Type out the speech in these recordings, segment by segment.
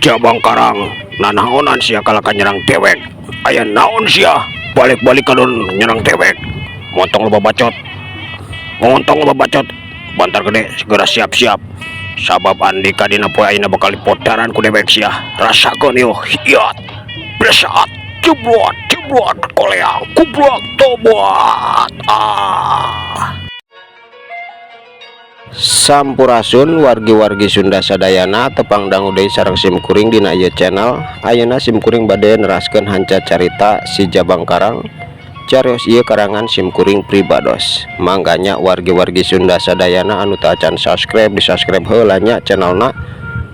Jabang Karang nanaonan sia kalakan nyerang dewek. Aya naon sia balik-balik kadon nyerang dewek. Montong loba bacot, bantar gede segera siap-siap sabab Andika dina poe ayeuna bakal dipodaran ku dewek sia. Rasakeun yo hiat besaat jebrot koleang kublak tobat. Sampurasun wargi-wargi Sunda sadayana tepang dangu deui sareng simkuring dina ieu channel. Ayeuna simkuring bade neraskeun hanca carita si Jabang Karang. Carios ieu karangan simkuring pribados. Mangganya wargi-wargi Sunda sadayana anu teu acan subscribe di subscribe heula nya channelna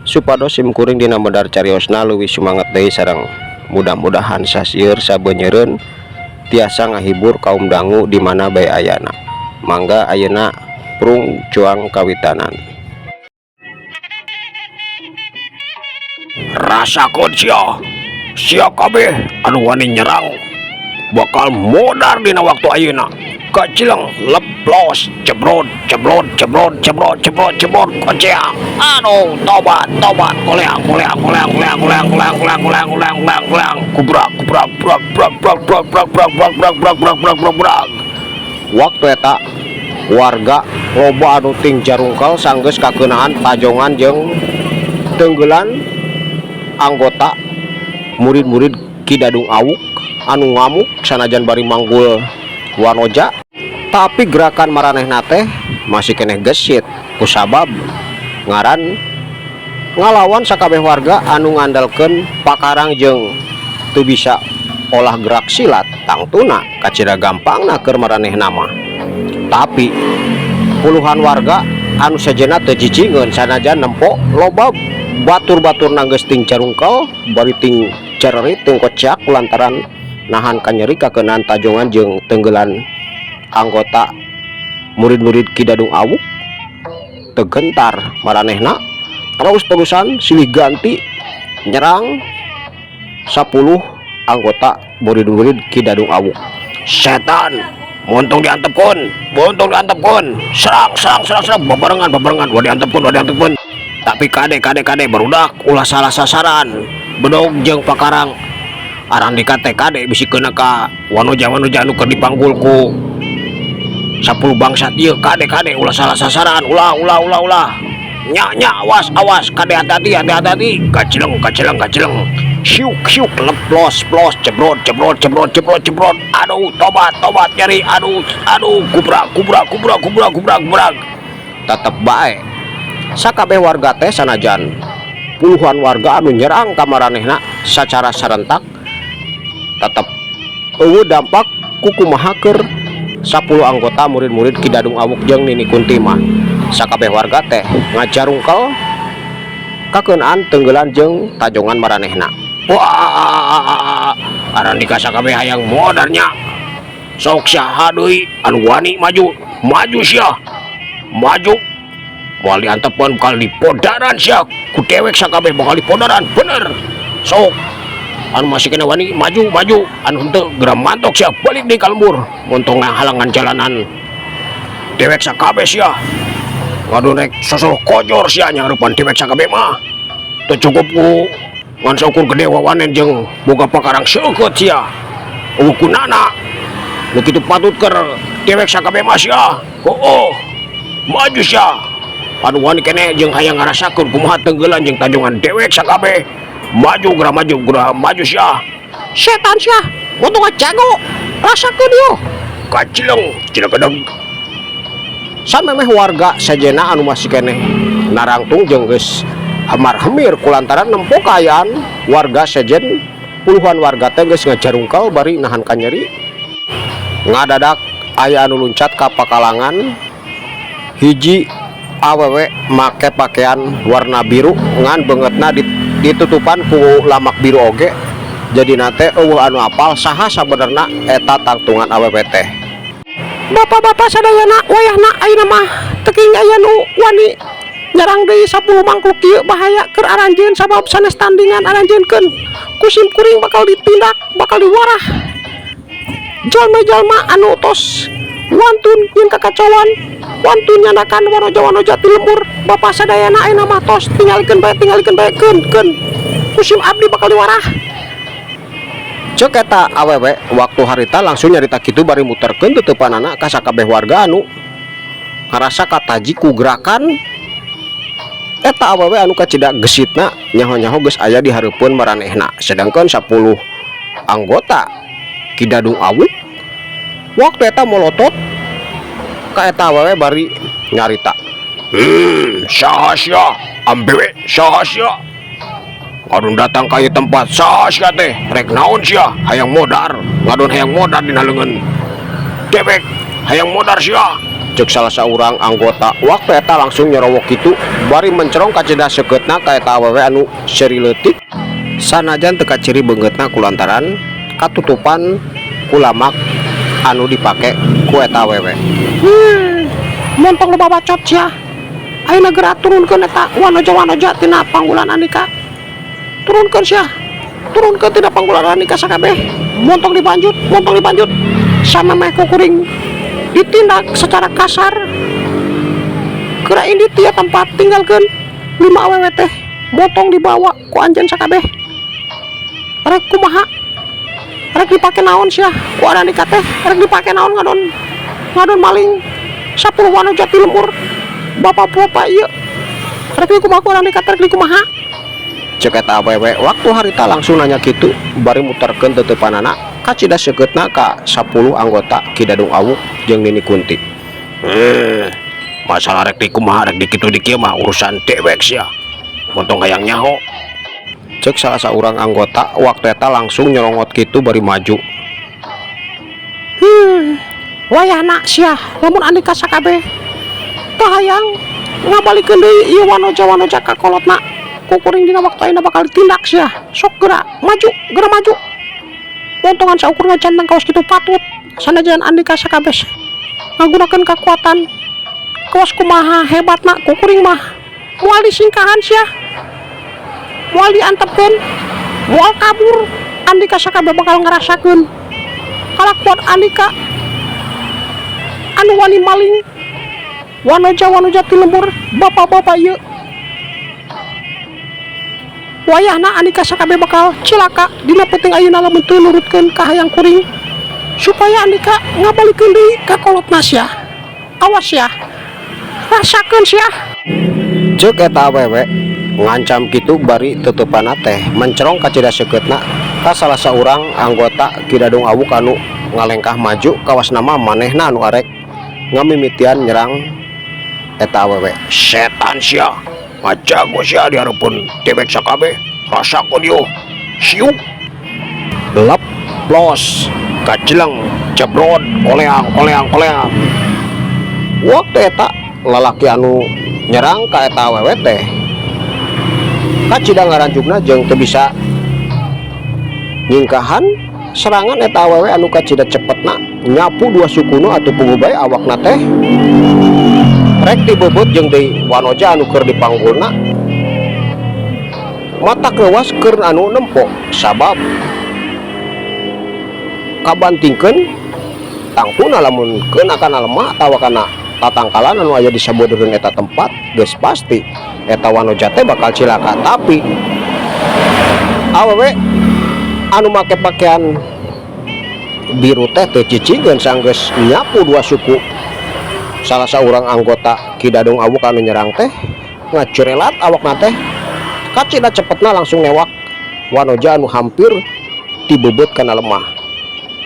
supados simkuring dina medar cariosna leuwih sumanget deui sareng mudah-mudahan sasieur sabeuneureun tiasa ngahibur kaum dangu di mana bae ayana. Mangga ayeuna prung cuang kawitanan. Rasakeun sia kabeh anu wani nyerang bakal modar dina waktu ayeuna. Kacileng leplos cebrot koceang. Aduh tobat koleang kubrak waktu eta warga loba anu ting jarungkel sanggeus kakeunaan tajongan jeung tenggelan anggota murid-murid Ki Dadung Awuk anu ngamuk sanajan bari manggul wanoja, tapi gerakan maranehna teh masih keneh gesit kusabab ngaran ngalawan sakabeh warga anu ngandalkeun pakarang jeung teu bisa olah gerak silat tangtuna kacira gampangna keur maranehna mah. Tapi puluhan warga anu sejenna teu jicingeun sanajan nempo loba batur-batur nanggeus ting carungkel bari ting cererit ting kocak lantaran nahan kanyeri kakeunaan tajongan jeung tenggelan anggota murid-murid Ki Dadung Awuk. Tegentar maranehna terus-terusan silih ganti nyerang 10 anggota murid-murid Ki Dadung Awuk. Setan montong diantepkeun serang bebarengan wa diantepkeun. Tapi kade barudak ulah salah sasaran bedog jeung pakarang arang dikate kade bisikeun ka wanoja anu keur dipanggul ku 10 bangsat ieu. Kade ulah salah sasaran, ulah nya awas kade hati-hati kacileng syuk leplos cebrot. Aduh tobat nyeri, aduh kubrak tetep bae sakabeh warga teh sanajan puluhan warga anu nyerang ka maranehna secara serentak tetep eueuh dampak kukumaha keur 10 anggota murid-murid Ki Dadung Awuk jeung Nini Kunti mah. Sakabeh warga teh ngajarungkel kakeunaan tenggelan jeung tajongan maranehna. Wah, aran dikasa kabeh hayang modarnya. Sok saha deui anu wani maju sia. Maju moal diantepkeun bakal dipodaran sia ku dewek sakabeh bakal dipodaran bener. Sok anu masih kena wani maju anu henteu geura mantok sia balik deui ka lembur montong halangan jalanan dewek sakabeh sia. Waduh rek sosoh kojor sia nyarupan dewek sakabeh mah teu cukup ku ngan saukur gede wawanen jeung boga pakarang seukeut sia. Ukunana nu kitu patut keur dewek sakabeh mah sia. Maju sia anu wani keneh jeung hayang ngarasakeun kumaha tenggelan jeung tajongan dewek sakabeh. Maju sia. Setan sia montong jago rasakeun yo kacileng cina kedeng. Samemeh warga sajena anu masih keneh narangtung jeung geus hamar-hemir kulantaran nempo kaayaan warga sejen puluhan warga teh geus ngajarungkal bari nahan kanyeri. Ngadadak aya anu luncat ka pakalangan hiji awewe make pakaian warna biru ngan beungeutna ditutupan ku lamak biru oge. Jadi nate eueuh anu apal saha sabenerna eta tangtungan awewe teh. Bapak-bapak sadayana wayahna ayeuna mah teuing aya nu wani nyerang deui 10 mangkluk ieu bahaya keur aranjeun sabab sanes tandingan aranjeunkeun ku simkuring bakal ditindak bakal diwarah jalma-jalma anu tos wantun yen kakacauan wantun nyandakan wanoja ti lembur. Bapak sadayana ayeuna mah tos tinggalikeun bae keun musim abdi bakal diwarah. Cek eta awewe waktu harita langsung nyarita kitu bari muterkeun teutepanana ka sakabeh warga anu ngarasa kataji ku gerakan eta awewe anu kacida gesitna nyaho-nyaho geus aya di hareupeun maranehna. Sedangkan 10 anggota Kidadung Awuk waktu eta molotot ka eta awewe bari nyarita, saha sia ambewe, saha sia ngadon datang ka ieu tempat, saha sia teh rek naon sia hayang modar, ngadon hayang modar dina leungeun dewek hayang modar sia. Cek salah seorang anggota waktu eta langsung nyerowok kitu bari mencerong ka cedah sekeutna ka eta awewe anu seri leutik sanajan teu kaciri beungeutna kulantaran katutupan ku lamak anu dipake ku eta awewe. Montong loba bacot sia. Ayeuna geura turunkeun eta wanoja-wanoja tina panggulan Andika. Turunkeun sia. Turunkeun tina panggulan Andika sakabeh. Montong dibanjut, sama meh kuring ditindak secara kasar. Geura indi tieu tempat tinggalkeun 5 awewe teh. Montong dibawa ku anjeun sakabeh. Rek kumaha? Rek dipake naon sia? Ku Andika teh rek dipake naon ngadon maling 10 wanoja ti lembur bapak-bapak ieu rek kumaha ku Andika teh rek kumaha. Cek eta awewe waktu harita langsung nanya kitu bari muterkeun teutepanana kacida sekeutna ka 10 anggota Kidadung Awuk jeung Nini Kunti. Masalah rek kumaha rek dikitu di kieu mah urusan dewek sia. Montong hayang nyaho. Cek salah seorang anggota waktu eta langsung nyerongot kitu bari maju. Wayahna sia lamun Andika sakabeh teu hayang ngabalikeun deui ieu wanoja-wanoja ka kolotna ku kuring dina waktu ayeuna bakal ditindak sia. Sok geura maju. Montongan saukur ngacantang kaos kitu patut sanajan Andika sakabeh ngagunakeun kakuatan kaos kumaha hebatna ku kuring mah moal disingkahan sia. Moal diantepkeun, moal kabur, Andika sakabeh bakal ngarasakeun kalakuan Andika anu wani maling wanoja-wanoja ti lembur bapak-bapak ieu. Wayahna Andika sakabeh bakal cilaka dina penting ayeuna lamun teu nurutkeun ka hayang kuring supaya Andika ngabalikeun deui ka kolotna sia. Awas sia, rasakeun sia. Ceuk eta awewe ngancam kitu bari tutupana teh mencerong ka cida sekeutna ka salah seorang anggota Kidadung Awuk anu ngalengkah maju kawas nama manehna anu arek ngamimitian nyerang eta awewe. Setan sia ngajago sia di hareupeun dewek sakabeh rasakeun ieu siuk lep plos kajleng jebrod oleang waktu eta lalaki anu nyerang ka eta awewe teh kacida ngaranjugna jeung teu bisa nyingkahan serangan eta awewe anu kacida cepetna nyapu 2 sukuna atuh puguh bae awakna teh rek dibebut jeung deui wanoja anu keur dipanggulna mata kewas keur anu nempo sabab kabantingkeun tangkuna lamun keun kana lemah atawa kana tatangkalan anu aya di sabeureun eta tempat geus pasti eta wanoja teh bakal cilaka. Tapi awewe anu make pakaian biru teh teu cicingkeun sanggeus nyapu 2 suku salah seorang anggota Kidadung Awuk anu nyerang teh ngacurelat awakna teh kacida cepetna langsung newak wanoja anu hampir dibebet kana lemah.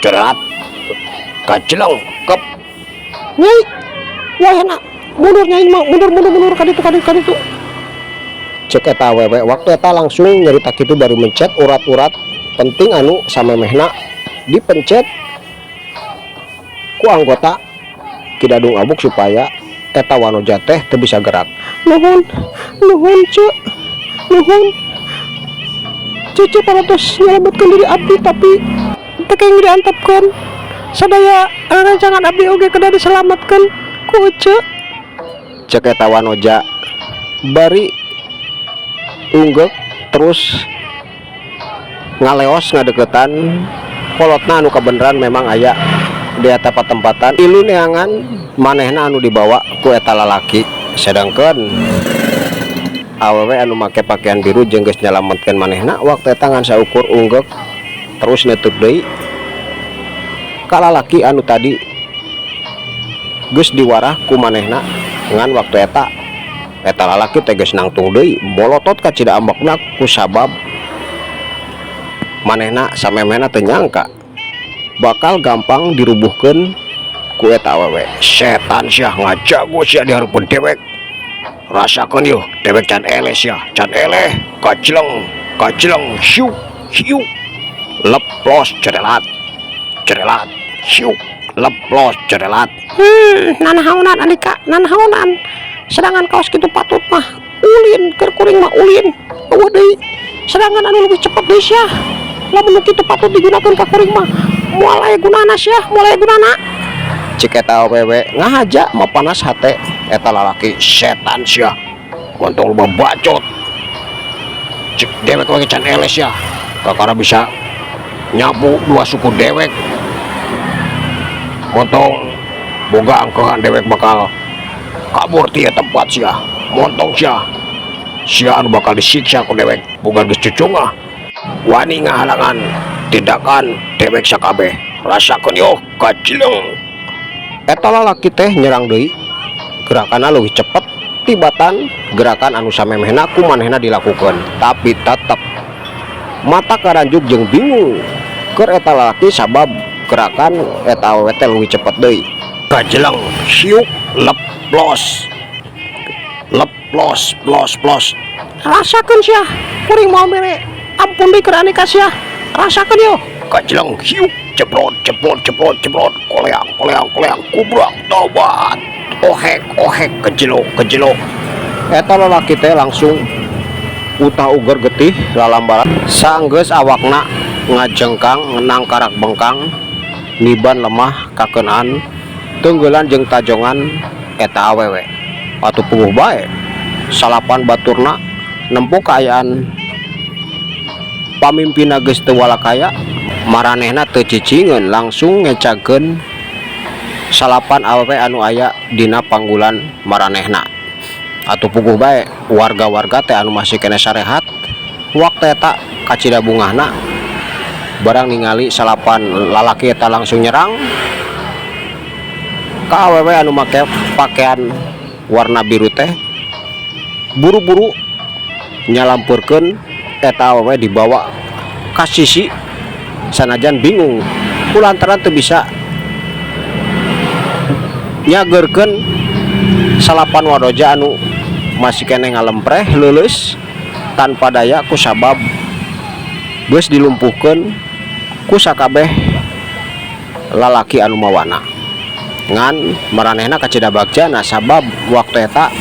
Cerat kacileng kep nyai wayana mundur nyai mundur kaditu cek eta awewe waktu eta langsung nyarita kitu baru mencet urat-urat penting anu samemehna dipencet ku anggota Kidadung Awuk supaya eta wanoja teh teu bisa gerak. Nuhun cek Cece paratos nyelametkeun diri abdi tapi teu kenging diantepkeun sadaya rancangan abdi oge kedah diselamatkeun ku cek eta wanoja bari unggek terus ngaleos ngadeketan kolotna anu kabeneran memang aya di eta patempatan ilu neangan manehna anu dibawa ku eta lalaki. Sedangkan awewe anu make pakaian biru jeung geus nyalametkeun manehna waktu eta ngan saukur unggek terus neuteuk deui ka lalaki anu tadi geus diwarah ku manehna ngan waktu eta lalaki teh geus nangtung deui bolotot ka cida ambakna ku sabab manehna samemehna teu nyangka bakal gampang dirubuhkeun ku eta awewe. Setan sia ngajago sia di hareupeun dewek. Rasakeun yeuh dewek can eleh sia, can eleh kacleng syuk syuk leplos cerelat cerelat syuk leplos cerelat. Nanahonan Andika, nanahonan. Sedangan kaos kitu patut mah ulin keur kuring mah ulin. Eueuh deui. Sedangan anu lebih cepet deui sia. Lamun kitu patut digunakeun ka kuring mah moal aya gunana sia, moal aya gunana. Cik eta awewe ngahaja mah panas hate eta lalaki setan sia kontol loba bacot cik dewek lagi can eles ya kakara bisa nyapu dua suku dewek kontol boga angkehan dewek bakal kabur tia tempat sia montong sia anu bakal disiksa ku dewek boga geus cucungah wani ngahalangan tindakan dewek sakabeh. Rasakeun yo kacileng eta lalaki teh nyerang deui gerakanna leuwih cepet tibatan gerakan anu samemehna ku manehna dilakukeun tapi tetep mata karanjuk jeung bingung keur eta lalaki sabab gerakan eta awewe teh leuwih cepet deui. Kajeleng syuk leplos plos rasakeun sia kuring moal mere ampun deui keur Andika sia rasakeun yo kajeleng syuk ceprot koleang kubrak tobat ohek kejelo eta lalaki teh langsung utah uger getih lalambaran saenggeus awakna ngajengkang ngenang karak bengkang niban lemah kakeunaan tenggelan jeung tajongan eta awewe atuh puguh bae salapan baturna nempo kaayaan pamimpinna geus teu walakaya maranehna teu cicingeun langsung ngecakeun salapan awewe anu aya dina panggulan maranehna atuh puguh bae warga-warga teh anu masih kene sarehat waktu eta kacida bungahna barang ningali salapan lalaki eta langsung nyerang ka awewe anu make pakaian warna biru teh buru-buru nyalampurkeun eta awewe dibawa ka sisi sanajan bingung kulantaran teu bisa nyageurkeun salapan wadoja anu masih kene ngalempreh leuleus tanpa daya ku sabab geus dilumpuhkeun ku sakabeh lalaki anu mawana ngan maranehna kacida bagjana sabab waktu eta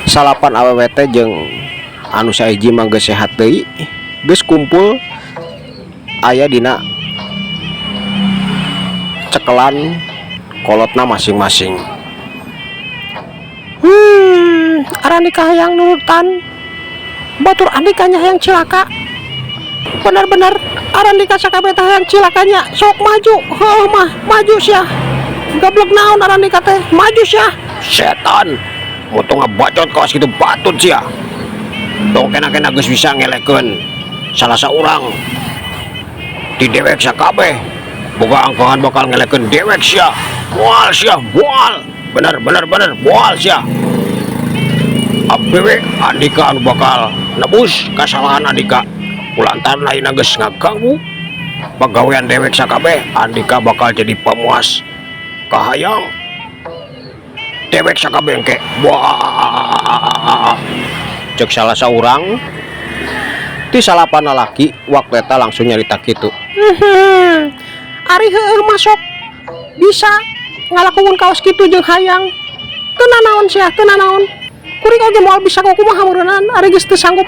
salapan awewe teh jeung anu sahiji mah geus sehat deui geus kumpul aya dina cekelan kolotna masing-masing. Andika hayang nurutan batur Andikanya hayang cilaka benar-benar Andika sakabeh teh hayang cilakanya sok maju heuh mah maju sia goblok naon Andika teh maju sia setan mutu ngabacot kaos kitu batut sia tong kena-kena geus bisa ngelekeun salah saurang di dewek sakabeh boga angkohan bakal ngelekeun dewek sia moal bener moal sia abewe Andika anu bakal nebus kesalahan Andika kulantaran ayeuna geus ngaganggu pagawean dewek sakabeh. Andika bakal jadi pemuas kahayang dewek sakabeh engke cek salah saurang ti salapan lalaki waktu eta langsung nyarita kitu ari heueuh masuk bisa ngalakukeun kaos kitu jeung hayang teu nanaon sia teu nanaon kuring oge moal bisa kumaha meureunana ari geus teu sanggup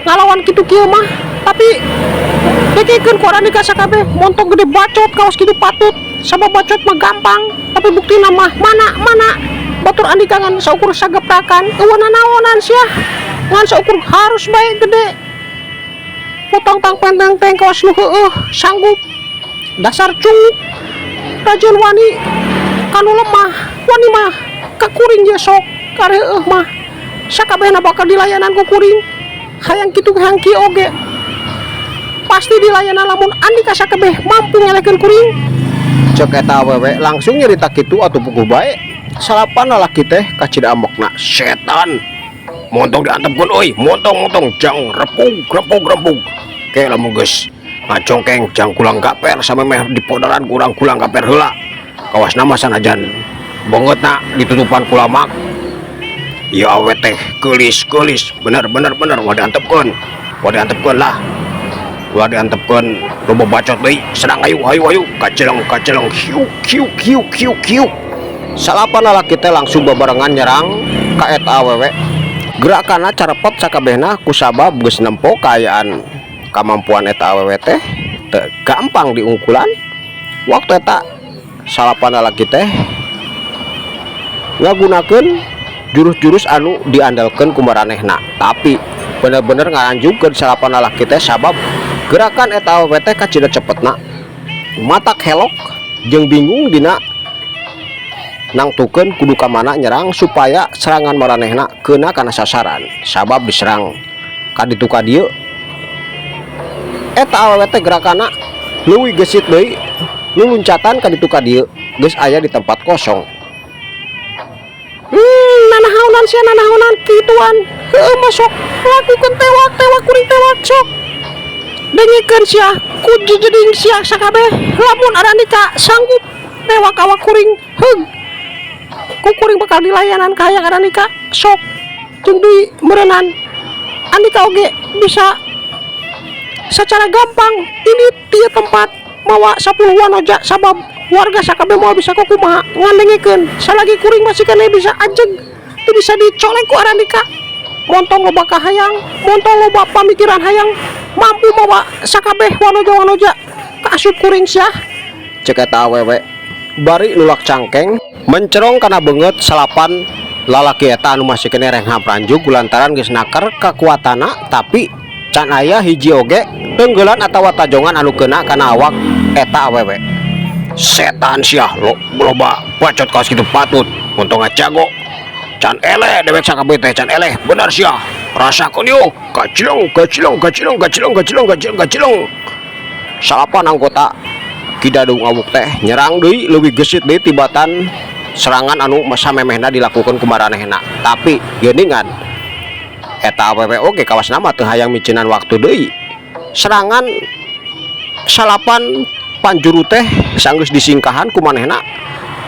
ngalawan kitu kieu mah tapi dikekeun ku Andika sakabeh montok gede bacot kaos kitu patut sabab bacot mah gampang tapi buktina mah mana batur Andika ngan saukur sageprakan eueuh nanaonan sia ngan saukur harus bae gede potong tang penteng teng kaos nu heueuh sanggup dasar cunguk rajin wani kanu lemah wani mah kakuring je sok kare mah sakabehna bakal dilayanan ku kuring. Hayang kitu hayang kieu oge pasti dilayanan lamun Andika sakabeh mampu ngelekeun kuring. Cek eta awewe langsung nyarita kitu atuh puguh bae. Salapan lalaki teh kacida amokna setan. Montong diantepkeun euy, montong jang rempung. Ke lamun geus ngacongkeng jang kulang gaper samemeh di podaran kurang kulang gaper heula. Kawas nama sanajan bangetna ditutupan ku lamak. Ya awet teh geulis bener wadah antepkeun lah. Ulah diantepkeun loba bacot deui sedang hayu kaceleng hiu. Salapan lalaki teh langsung bebarengan nyerang ka eta awewe. Gerakanna carepet sakabehna kusabab geus nempo kaayaan kamampuan eta awewe teh teu gampang diungkulan. Waktu eta salapan lalaki teh ngagunakeun jurus-jurus anu diandalkeun ku maranehna, tapi bener-bener ngaranjungkeun salapan lalaki teh sabab gerakan eta awewe teh kacida cepetna matak helok jeung bingung dina nangtukeun kudu ka mana nyerang supaya serangan maranehna keuna kana sasaran. Sabab diserang kaditu ka dieu eta awewe teh gerakanna leuwih gesit deui, luluncatan kaditu ka dieu geus aya di tempat kosong. Nanahonan kituan heueuh masok lakukeun tewak kuring tewak sok dengikeun sia ku jejeding sia sakabeh lamun Andika sanggup tewak awak kuring heug ku kuring bakal dilayanan ka hayang Andika sok jeung deui meureunnan Andika oge bisa secara gampang ini tieu tempat mawa 10-an oja sabab warga sakabeh moal bisa kumaha ngandengikeun salagi kuring masih keneh bisa ajeg teu bisa dicolek ku Andika. Montong loba kahayang, montong loba pamikiran hayang mampu mawa sakabeh wanoja ka asup kuring sia. Cek eta awewe bari nulak cangkeng mencerong kana beungeut salapan lalaki eta anu masih keneh rengham ranjug kulantaran geus naker kakuatanna, tapi can aya hiji oge teunggelan atawa tajongan anu keuna kana awak eta awewe. Setan sia loba bacot kaos kitu patut montong ngajago can eleh dewek sakabeh teh can eleh bener sia rasakeun yeuh gacilong. Salapan anggota Kidadung Awuk teh nyerang deui leuwih gesit deui tibatan serangan anu samemehna dilakukeun ku maranehna, tapi geuningan eta awewe oge kawasna mah teu hayang micenan waktu deui. Serangan salapan panjuru teh sanggeus disingkahan ku manehna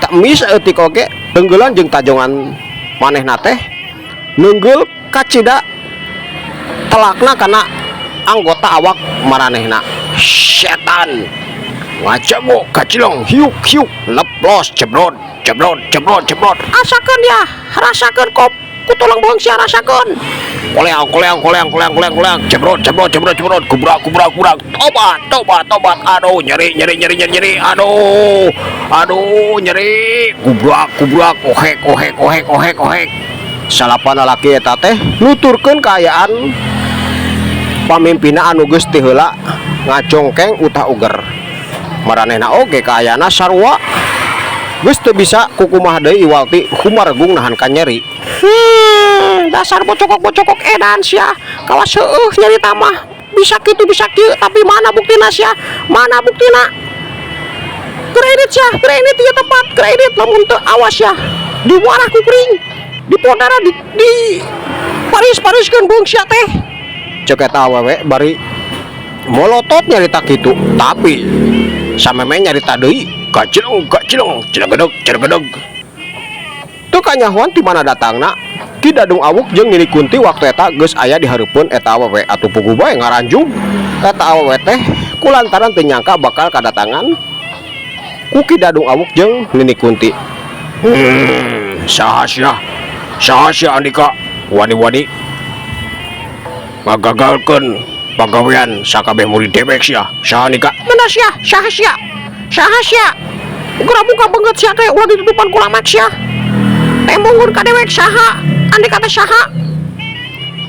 tak mis eutik oge teunggelan jeung tajongan manehna teh neunggul kacida telakna kana anggota awak maranehna. Setan ngajago kacilong hiuk leplos cebrot. Asakeun ya rasakeun kop kutulang bohong sia rasakeun koleang cebrot kubrak tobat aduh nyeri aduh nyeri kubrak ohek. Salapan lalaki eta teh nuturkeun kaayaan pamimpinna anu geus ti heula ngacongkeng utah uger. Maranehna oge kaayana sarua geus teu bisa kukumaha deui iwalti humargung nahan ka nyeri. Dasar bocokok edan sia kawas heueuh nyarita mah bisa kitu tapi mana buktina sia kredit ieu tempat kredit lamun teu awas ya dimuarah ku kuring dipodara di paris-pariskeun beung sia teh. Cek eta awewe bari molotot nyarita kitu tapi sameme nyarita deui gacilong cergedeg teu kanyahoan ti mana datangna Kidadung Awuk jeung Nini Kunti waktu eta geus aya di hareupeun eta awewe atuh puguh bae ngaranjung eta awewe teh kulantaran teu nyangka bakal kadatangan ku Kidadung Awuk jeung Nini Kunti. Saha sia Andika wani-wani ngagagalkeun pagawean sakabeh murid dewek sia. Saha Andika? Bener sia, saha sia geura buka beungeut sia teh ulah ditutupan ku lamak sia. Tembungun ka dewek saha Andika teh saha?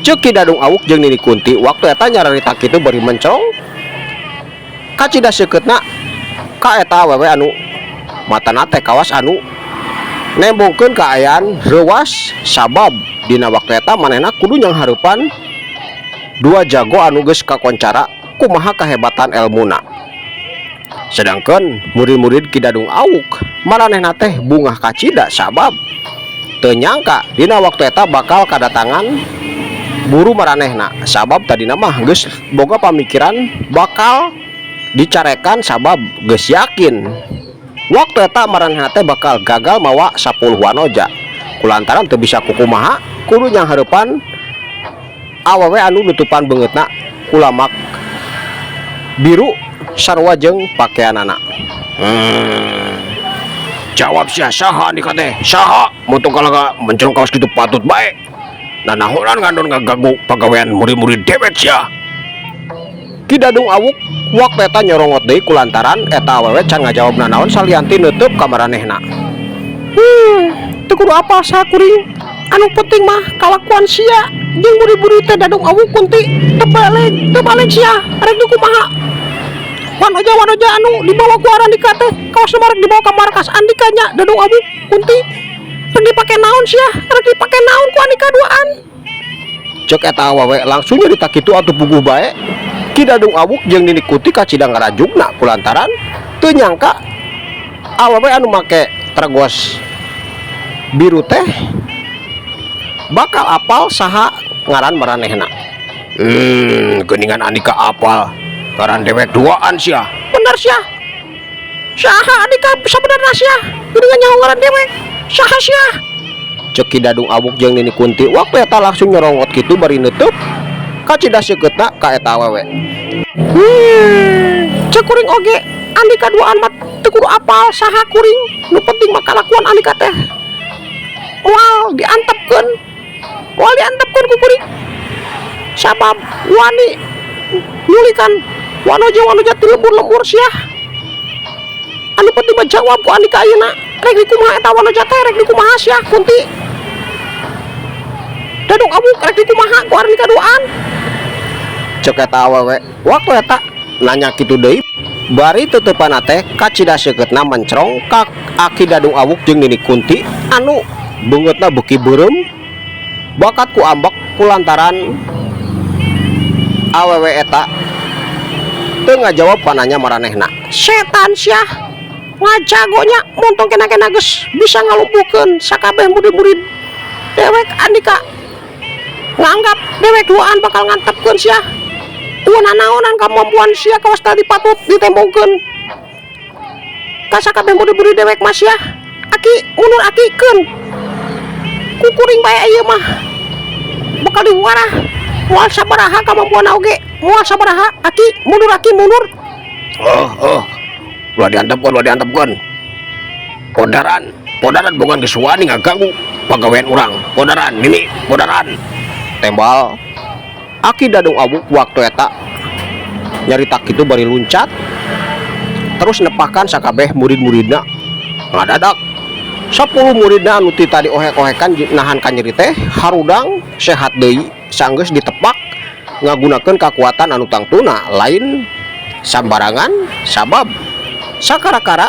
Ceuk Kidadung Awuk jeung Nini Kunti waktu eta nyararita kitu bari mencerong kacida seukeutna ka eta awewe anu matana teh kawas anu nembongkeun kaayaan reuwas sabab dina waktu eta manehna kudu nyang harupan dua jago anu geus kakoncara kumaha kahebatan elmuna. Sedangkan murid-murid Ki Dadung Awuk maranehna teh bungah kacida sabab teu nyangka dina waktu eta bakal kadatangan buru maranehna, sabab tadina mah geus boga pamikiran bakal dicarekan sabab geus yakin waktu eta maranehna teh bakal gagal mawa 10 wanoja kulantaran teu bisa kukumaha kudu nyang hareupan awewe anu nutupan beungeutna kulamak biru sarua jeung pakaianana. Jawab sia saha nika teh? Saha? Mutung kalaga mencelong kaos kitu patut bae. Nanahonan ngandon ngagagu pagawean murid-murid dewek sia. Ki Dadung Awuk waktu eta nyorongot deui kulantaran eta awewe can ngajawab nanaon salianti neuteub ka maranehna. Teu kudu apal sakuring. Anu penting mah kalakuan sia jeung murid-murid teh Dadung Awuk kunti teu balik sia rek dikumaha. Wanoja anu dibawa ku Andika teh kaos marek dibawa ka markas Andika nya Dadung Awuk kunti rek dipake naon sia rek dipake naon ku Andika duaan. Cek eta awewe langsung nyarita kitu atuh puguh bae. Ki Dadung Awuk jeung Nini Kuti kacidang ngarajugna kulantaran teu nyangka awewe anu make tergos biru teh bakal apal saha ngaran maranehna. Geuningan Andika apal ngaran dewek duaan sia. Bener sia. Saha Andika sabenerna sia? Geuningan nyaho ngaran dewek. Saha sia? Cek Ki Dadung Awuk jeung Nini Kunti waktu eta langsung nyorongot kitu bari neuteub kacida seukeutna ka eta awewe. Cek kuring oge Andika duaan mah teu kudu apal saha kuring, nu penting mah kalakuan Andika teh moal diantepkeun ku kuring sabab wani nyulikan wanoja ti lembur sia. Anu penting mah jawab ku Andika ayeuna rek dikumaha eta wanoja teh rek dikumaha sia Kunti Dadung Awuk rek dikumaha ku Andika duaan. Cek eta awewe waktu eta nanya kitu deui bari teuteupana teh kacida seukeutna mencrong ka Ki Dadung Awuk jeung Nini Kunti anu beungeutna beuki beureum bakat ku ambek kulantaran awewe eta teu ngajawab pananya maranehna. Setan sia ngajagonya montong kena geus bisa ngalumpuhkeun sakabeh murid-murid dewek Andika nganggap dewek duaan bakal ngantepkeun sia. Teu nanaonan kemampuan sia kawas tadi patut ditembongkeun ka sakabeh murid-murid dewek mah sia. Aki mundur akikeun ku kuring bae ieu mah bakal diwarah moal sabaraha kemampuan oge moal sabaraha aki mundur ulah diantepkeun podaran bukan geus wani ngaganggu pagawean urang podaran nini podaran tembal Ki Dadung Awuk waktu eta nyarita kitu bari luncat terus nepakan sakabeh murid-muridna ngadadak 10 muridna anu ti tadi ohek-ohekan nahan ka nyeri teh harudang sehat deui sanggeus ditepak ngagunakeun kakuatan anu tangtuna lain sambarangan sabab sakara-kara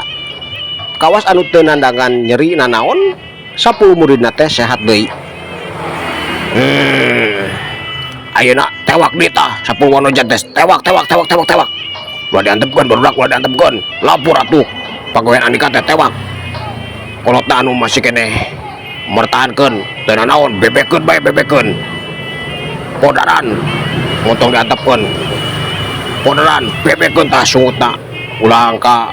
kawas anu teu nandangan nyeri nanaon 10 muridna teh sehat deui. Ayeuna tewak dita 10 wanoja teh tewak ulah diantepkeun barudak ulah diantepkeun lapor atuh pagawean Andika teh tewak kolotna anu masih keneh mertahankeun teu nanaon bebekeun bae bebekeun podaran montong diantepkeun podaran bebekeun tah sungutna ulang ka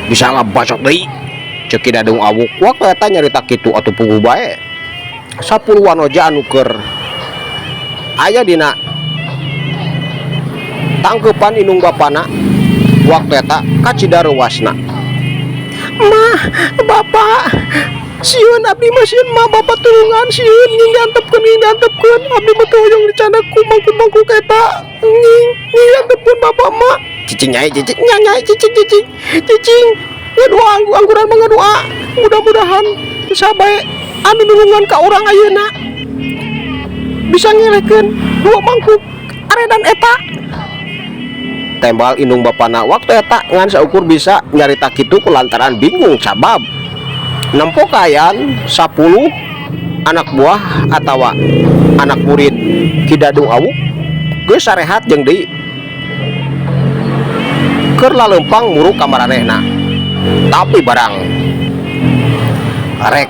bisa ngabacok deui. Cek Ki Dadung Awuk waktu eta nyarita kitu atuh puguh bae 10 wanoja anu keur aya dina tangkeupan indung bapana waktu eta kacida reuasna. Mah bapak sieun abdi mah sieun mah bapak tulungan sieun nging diantepkeun abdi mah teu hoyong dicandak ku mangku eta nging diantepkeun bapak mah cicing nyai cicing ngadua angguran mah ngadua mudah-mudahan sabae anu nulungan ka urang ayeuna bisa ngelekeun 2 mangkuk aredan eta. Tembal indung bapana waktu eta ngan saukur bisa nyarita kitu kulantaran bingung sabab nempo kayan 10 anak buah atau anak murid Ki Dadung Awuk geus sarehat jeung deui keur laleumpang muru ka maranehna. Tapi barang rek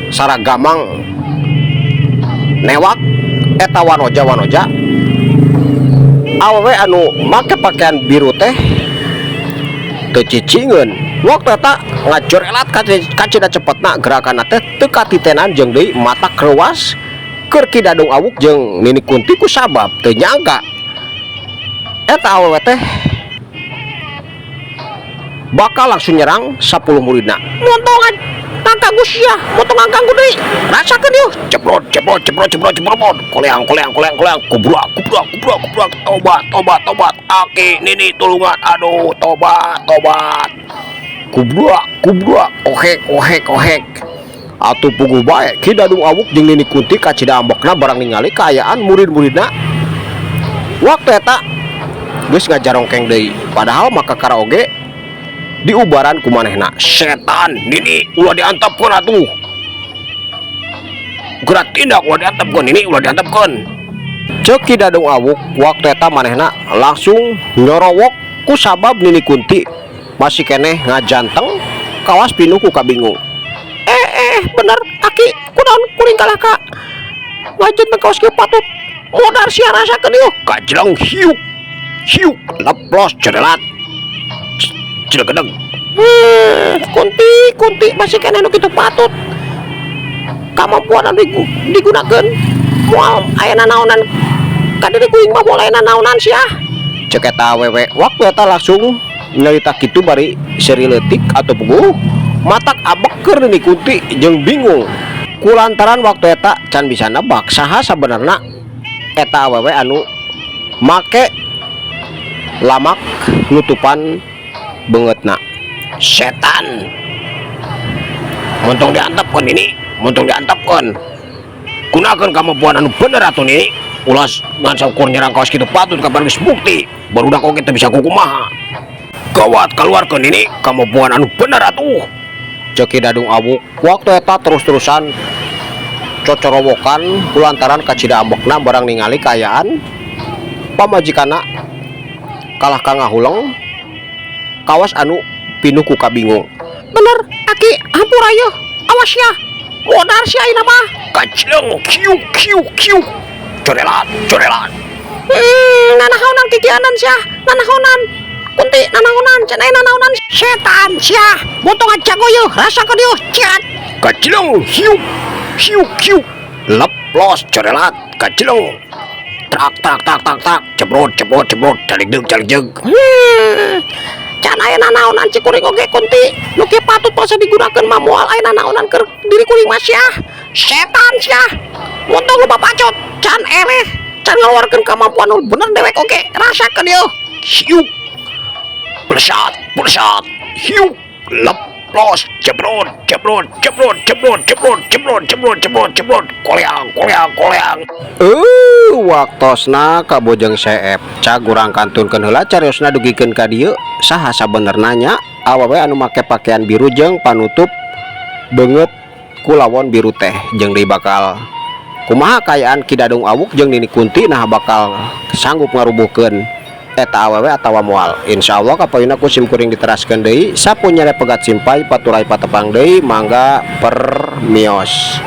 saragamang newak eta wanoja awewe anu make pakaian biru teh teu cicingeun. Waktu eta ngajorelat ka cina cepetna gerakan teh teu katitenan jeung deui mata kreuwas keur Ki Dadung Awuk jeung Nini Kunti ku sabab teu nyangka eta awewe teh bakal langsung nyerang 10 muridna. Montongan ngangka Gusya, motong ngangka deui. Rasakeun yeuh, ceprot, koleang, kubrak, tobat, aki Nini tulungan, aduh, tobat. Kubrak, ohek. Atuh puguh bae Ki Dadung Awuk jeung Nini Kunti ka Cidaambokna barang ningali kaayaan murid-muridna. Waktu eta geus ngajarongkeng deui, padahal maka karaoge diubaran ku manehna. Setan Nini ulah diantepkeun atuh, gerak tindak ulah diantepkeun, Nini ulah diantepkeun, ceuk Ki Dadung Awuk. Waktu eta manehna langsung nyorowok ku sabab Nini Kunti masih keneh ngajanteng kawas pinuh ku kabingung. Bener aki kunaon kuring kalah ka ngajanteng kawas kieu patut modar sia rasakeun yeuh. Kajleng hiuk leplos cerelat Cilegedeg. Kunti masih kena nu kitu patut kamampuan anu digunakeun moal aya nanaonan ka diri kuring mah moal aya nanaonan sia, ceuk eta awewe. Waktu eta langsung nyarita kitu bari seri leutik atau puguh matak abek keur Nini Kunti jeung bingung kulantaran waktu eta can bisa nebak saha sabenerna eta awewe anu make lamak nutupan beungeutna. Setan montong diantepkeun ini, montong diantepkeun, gunakeun kamampuan anu bener atuh Nini, ulas ngan saukur nyerang kaos kitu patut kapan geus bukti barudak oge teu bisa kukumaha. Gawat kaluarkeun Nini kamampuan anu bener atuh, ceuk Ki Dadung Awuk. Waktu eta terus-terusan cocorowokan kulantaran ka Cidaambokna barang ningali kaayaan pamajikanna kalah ka ngahuleng kawas anu pinuh ku kabingung. Bener aki hampura yeuh, awas ya modar sia ayeuna mah. Kacleng kiu corelat nanahonan kikianan sia, nanahonan Kunti, nanahonan can aya nanahonan setan sia motong ajago yeuh rasakeun yeuh ciat. Kacleng hiu leplos corelat kacleng tak ceprot caligdeug. Can aya nanaonan cikuring oge Kunti nu kieu patut pasa digunakeun mah moal aya nanaonan keur diri kuring mah sia setan sia montong loba bacot can ereh can ngaluarkeun kamampuan nu bener dewek oge rasakeun yeuh. Hiuk plesat hiuk leplos ceprot koleang. Waktosna kabojeng Seep cag urang kantunkeun heula cariosna dugikeun ka dieu saha sabenerna nya awewe anu make pakaian biru jeung panutup beungeut ku lawon biru teh jeung deui bakal kumaha kaayaan Ki Dadung Awuk jeung Nini Kunti nah bakal sanggup ngarubuhkeun eta awewe atawa moal. Insyaallah kapoyna ku simkuring diteraskeun deui sapunya pegat simpai paturai patepang deui mangga permios.